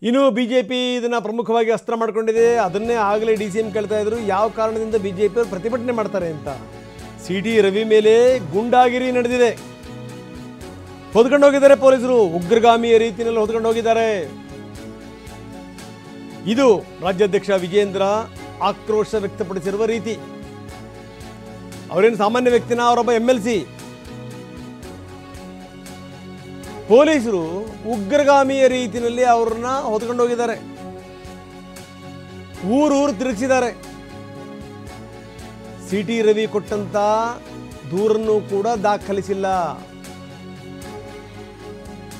ಇನ್ನು ಬಿಜೆಪಿ ಇದನ್ನ ಪ್ರಮುಖವಾಗಿ ಅಸ್ತ್ರ ಮಾಡ್ಕೊಂಡಿದೆ. ಅದನ್ನೇ ಆಗಲೇ ಡಿಸಿಎಂ ಕೇಳ್ತಾ ಇದ್ರು, ಯಾವ ಕಾರಣದಿಂದ ಬಿಜೆಪಿ ಅವರು ಪ್ರತಿಭಟನೆ ಮಾಡ್ತಾರೆ ಅಂತ. ಸಿಟಿ ರವಿ ಮೇಲೆ ಗುಂಡಾಗಿರಿ ನಡೆದಿದೆ. ಹೊದ್ಕೊಂಡು ಹೋಗಿದ್ದಾರೆ ಪೊಲೀಸರು, ಉಗ್ರಗಾಮಿಯ ರೀತಿಯಲ್ಲಿ ಹೊದ್ಕೊಂಡು ಹೋಗಿದ್ದಾರೆ. ಇದು ರಾಜ್ಯಾಧ್ಯಕ್ಷ ವಿಜೇಂದ್ರ ಆಕ್ರೋಶ ವ್ಯಕ್ತಪಡಿಸಿರುವ ರೀತಿ. ಅವರೇನು ಸಾಮಾನ್ಯ ವ್ಯಕ್ತಿನ, ಅವರೊಬ್ಬ MLC. ಪೊಲೀಸರು ಉಗ್ರಗಾಮಿಯ ರೀತಿಯಲ್ಲಿ ಅವ್ರನ್ನ ಹೊತ್ಕೊಂಡು ಹೋಗಿದ್ದಾರೆ, ಊರೂರು ತಿರುಗಿಸಿದ್ದಾರೆ. ಸಿಟಿ ರವಿ ಕೊಟ್ಟಂತ ದೂರನ್ನು ಕೂಡ ದಾಖಲಿಸಿಲ್ಲ.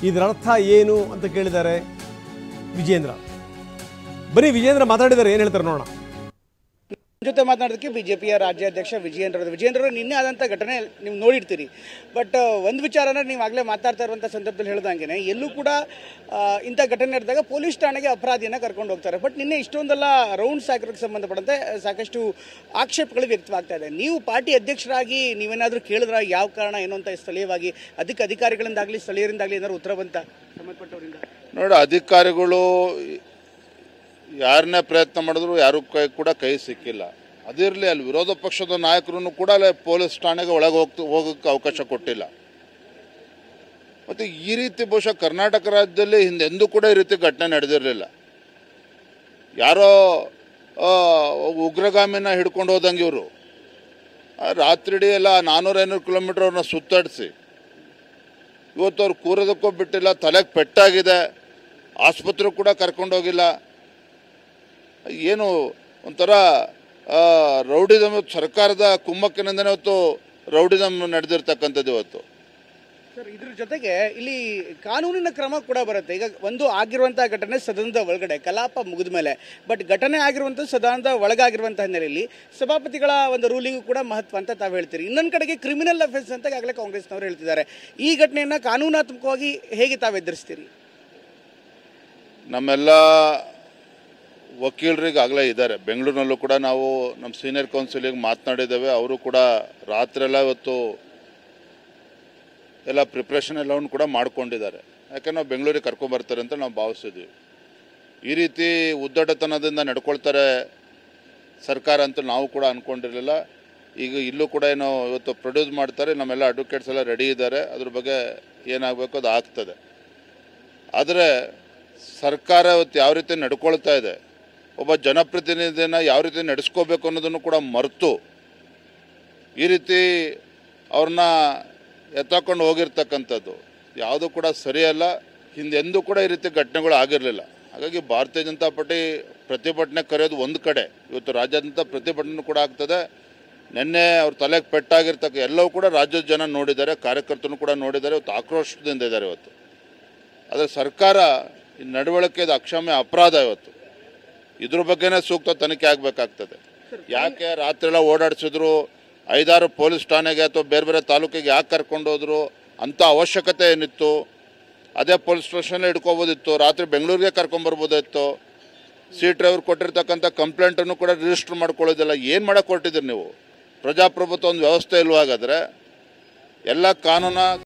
ಇದರ ಅರ್ಥ ಏನು ಅಂತ ಕೇಳಿದ್ದಾರೆ ವಿಜೇಂದ್ರ. ಬರೀ ವಿಜೇಂದ್ರ ಮಾತಾಡಿದ್ದಾರೆ, ಏನು ಹೇಳ್ತಾರೆ ನೋಡೋಣ. ಜೊತೆ ಮಾತನಾಡೋದಕ್ಕೆ ಬಿಜೆಪಿಯ ರಾಜ್ಯಾಧ್ಯಕ್ಷ ವಿಜೇಂದ್ರ ನಿನ್ನೆ ಆದಂಥ ಘಟನೆ ನೀವು ನೋಡಿರ್ತೀರಿ. ಬಟ್ ಒಂದು ವಿಚಾರನ ನೀವು ಆಗಲೇ ಮಾತಾಡ್ತಾ ಇರುವಂಥ ಸಂದರ್ಭದಲ್ಲಿ ಹೇಳ್ದಂಗೆ ಎಲ್ಲೂ ಕೂಡ ಇಂಥ ಘಟನೆ ನಡೆದಾಗ ಪೊಲೀಸ್ ಠಾಣೆಗೆ ಅಪರಾಧಿಯನ್ನು ಕರ್ಕೊಂಡು ಹೋಗ್ತಾರೆ. ಬಟ್ ನಿನ್ನೆ ಇಷ್ಟೊಂದೆಲ್ಲ ರೌಂಡ್ಸ್ ಹಾಕಿರೋಕ್ಕೆ ಸಂಬಂಧಪಟ್ಟಂತೆ ಸಾಕಷ್ಟು ಆಕ್ಷೇಪಗಳು ವ್ಯಕ್ತವಾಗ್ತಾ ಇದೆ. ನೀವು ಪಾರ್ಟಿ ಅಧ್ಯಕ್ಷರಾಗಿ ನೀವೇನಾದರೂ ಕೇಳಿದ್ರ ಯಾವ ಕಾರಣ ಏನು ಅಂತ ಸ್ಥಳೀಯವಾಗಿ ಅದಕ್ಕೆ ಅಧಿಕಾರಿಗಳಿಂದಾಗಲಿ ಸ್ಥಳೀಯರಿಂದಾಗಲಿ ಏನಾದ್ರು ಉತ್ತರ ಬಂತ ಸಂಬಂಧಪಟ್ಟವರಿಂದ? ನೋಡಿ, ಅಧಿಕಾರಿಗಳು ಯಾರನ್ನೇ ಪ್ರಯತ್ನ ಮಾಡಿದ್ರು ಯಾರು ಕೈ ಸಿಕ್ಕಿಲ್ಲ. ಅದಿರಲಿ, ಅಲ್ಲಿ ವಿರೋಧ ಪಕ್ಷದ ನಾಯಕರನ್ನು ಕೂಡ ಅಲ್ಲಿ ಪೊಲೀಸ್ ಠಾಣೆಗೆ ಒಳಗೆ ಹೋಗೋಕ್ಕೆ ಅವಕಾಶ ಕೊಟ್ಟಿಲ್ಲ. ಮತ್ತು ಈ ರೀತಿ ಬಹುಶಃ ಕರ್ನಾಟಕ ರಾಜ್ಯದಲ್ಲಿ ಹಿಂದೆಂದೂ ಕೂಡ ಈ ರೀತಿ ಘಟನೆ ನಡೆದಿರಲಿಲ್ಲ. ಯಾರೋ ಉಗ್ರಗಾಮಿನ ಹಿಡ್ಕೊಂಡು ಹೋದಂಗೆ ಇವರು ರಾತ್ರಿಡೀ ಎಲ್ಲ 400-500 ಕಿಲೋಮೀಟರ್ ಅವ್ರನ್ನ ಸುತ್ತಾಡಿಸಿ ಇವತ್ತು ಅವ್ರು ಕೂರೋದಕ್ಕೂ ಬಿಟ್ಟಿಲ್ಲ, ತಲೆಗೆ ಪೆಟ್ಟಾಗಿದೆ, ಆಸ್ಪತ್ರೆಗೆ ಕೂಡ ಕರ್ಕೊಂಡೋಗಿಲ್ಲ. ಏನು ಒಂಥರ ರೌಡಿಸಮ್, ಸರ್ಕಾರದ ಕುಮ್ಮಕ್ಕಿನಿಂದನೇ ಇವತ್ತು ರೌಡಿಸಮ್ ನಡೆದಿರ್ತಕ್ಕಂಥದ್ದು ಇವತ್ತು. ಸರ್, ಇದ್ರ ಜೊತೆಗೆ ಇಲ್ಲಿ ಕಾನೂನಿನ ಕ್ರಮ ಕೂಡ ಬರುತ್ತೆ. ಈಗ ಒಂದು ಆಗಿರುವಂತಹ ಘಟನೆ ಸದನದ ಒಳಗಡೆ ಕಲಾಪ ಮುಗಿದ ಮೇಲೆ, ಬಟ್ ಘಟನೆ ಆಗಿರುವಂಥದ್ದು ಸದನದ ಒಳಗಾಗಿರುವಂತಹ ಹಿನ್ನೆಲೆಯಲ್ಲಿ ಸಭಾಪತಿಗಳ ಒಂದು ರೂಲಿಂಗ್ ಕೂಡ ಮಹತ್ವ ಅಂತ ತಾವು ಹೇಳ್ತೀರಿ. ಇನ್ನೊಂದು ಕಡೆಗೆ ಕ್ರಿಮಿನಲ್ ಅಫೆನ್ಸ್ ಅಂತ ಈಗಾಗಲೇ ಕಾಂಗ್ರೆಸ್ನವರು ಹೇಳ್ತಿದ್ದಾರೆ. ಈ ಘಟನೆಯನ್ನು ಕಾನೂನಾತ್ಮಕವಾಗಿ ಹೇಗೆ ತಾವು ಎದುರಿಸ್ತೀರಿ? ನಮ್ಮೆಲ್ಲ ವಕೀಲರಿಗೆ ಆಗಲೇ ಇದ್ದಾರೆ. ಬೆಂಗಳೂರಿನಲ್ಲೂ ಕೂಡ ನಾವು ನಮ್ಮ ಸೀನಿಯರ್ ಕೌನ್ಸಿಲಿಗೆ ಮಾತನಾಡಿದ್ದೇವೆ. ಅವರು ಕೂಡ ರಾತ್ರಿಯೆಲ್ಲ ಇವತ್ತು ಎಲ್ಲ ಪ್ರಿಪ್ರೇಷನ್ ಎಲ್ಲವನ್ನು ಕೂಡ ಮಾಡ್ಕೊಂಡಿದ್ದಾರೆ. ಯಾಕೆ ನಾವು ಬೆಂಗಳೂರಿಗೆ ಕರ್ಕೊಂಬರ್ತಾರೆ ಅಂತ ನಾವು ಭಾವಿಸಿದ್ವಿ. ಈ ರೀತಿ ಉದ್ದಟತನದಿಂದ ನಡ್ಕೊಳ್ತಾರೆ ಸರ್ಕಾರ ಅಂತ ನಾವು ಕೂಡ ಅಂದ್ಕೊಂಡಿರಲಿಲ್ಲ. ಈಗ ಇಲ್ಲೂ ಕೂಡ ಏನೋ ಇವತ್ತು ಪ್ರೊಡ್ಯೂಸ್ ಮಾಡ್ತಾರೆ, ನಮ್ಮೆಲ್ಲ ಅಡ್ವೊಕೇಟ್ಸ್ ಎಲ್ಲ ರೆಡಿ ಇದ್ದಾರೆ, ಅದ್ರ ಬಗ್ಗೆ ಏನಾಗಬೇಕು ಅದು ಆಗ್ತದೆ. ಆದರೆ ಸರ್ಕಾರ ಇವತ್ತು ಯಾವ ರೀತಿ ನಡ್ಕೊಳ್ತಾ ಇದೆ, ಒಬ್ಬ ಜನಪ್ರತಿನಿಧಿನ ಯಾವ ರೀತಿ ನಡೆಸ್ಕೋಬೇಕು ಅನ್ನೋದನ್ನು ಕೂಡ ಮರೆತು ಈ ರೀತಿ ಅವ್ರನ್ನ ಎತ್ತಾಕೊಂಡು ಹೋಗಿರ್ತಕ್ಕಂಥದ್ದು ಯಾವುದೂ ಕೂಡ ಸರಿಯಲ್ಲ. ಹಿಂದೆಂದೂ ಕೂಡ ಈ ರೀತಿ ಘಟನೆಗಳು ಆಗಿರಲಿಲ್ಲ. ಹಾಗಾಗಿ ಭಾರತೀಯ ಜನತಾ ಪಾರ್ಟಿ ಪ್ರತಿಭಟನೆ ಕರೆಯೋದು ಒಂದು ಕಡೆ, ಇವತ್ತು ರಾಜ್ಯಾದ್ಯಂತ ಪ್ರತಿಭಟನೆ ಕೂಡ ಆಗ್ತದೆ. ನಿನ್ನೆ ಅವ್ರ ತಲೆಗೆ ಪೆಟ್ಟಾಗಿರ್ತಕ್ಕ ಎಲ್ಲವೂ ಕೂಡ ರಾಜ್ಯದ ಜನ ನೋಡಿದ್ದಾರೆ, ಕಾರ್ಯಕರ್ತರು ಕೂಡ ನೋಡಿದ್ದಾರೆ, ಇವತ್ತು ಆಕ್ರೋಶದಿಂದ ಇದ್ದಾರೆ ಇವತ್ತು. ಆದರೆ ಸರ್ಕಾರ ಈ ನಡವಳಿಕೆ ಇದು ಅಕ್ಷಮ್ಯ ಅಪರಾಧ. ಇವತ್ತು ಇದ್ರ ಬಗ್ಗೆನೇ ಸೂಕ್ತ ತನಿಖೆ ಆಗಬೇಕಾಗ್ತದೆ. ಯಾಕೆ ರಾತ್ರಿ ಎಲ್ಲ ಓಡಾಡಿಸಿದ್ರು, 5-6 ಪೊಲೀಸ್ ಠಾಣೆಗೆ ಅಥವಾ ಬೇರೆ ಬೇರೆ ತಾಲೂಕಿಗೆ ಯಾಕೆ ಕರ್ಕೊಂಡು ಹೋದ್ರು, ಅಂಥ ಅವಶ್ಯಕತೆ ಏನಿತ್ತು? ಅದೇ ಪೊಲೀಸ್ ಸ್ಟೇಷನಲ್ಲಿ ಇಟ್ಕೋಬೋದಿತ್ತು, ರಾತ್ರಿ ಬೆಂಗಳೂರಿಗೆ ಕರ್ಕೊಂಬರ್ಬೋದಿತ್ತು. ಡ್ರೈವರ್ ಕೊಟ್ಟಿರ್ತಕ್ಕಂಥ ಕಂಪ್ಲೇಂಟನ್ನು ಕೂಡ ರಿಜಿಸ್ಟರ್ ಮಾಡ್ಕೊಳ್ಳೋದಿಲ್ಲ. ಏನು ಮಾಡೋಕ್ಕೆ ಹೊರಟಿದ್ದೀರಿ ನೀವು? ಪ್ರಜಾಪ್ರಭುತ್ವ ಒಂದು ವ್ಯವಸ್ಥೆ ಇಲ್ವಾಗಾದರೆ ಎಲ್ಲ ಕಾನೂನು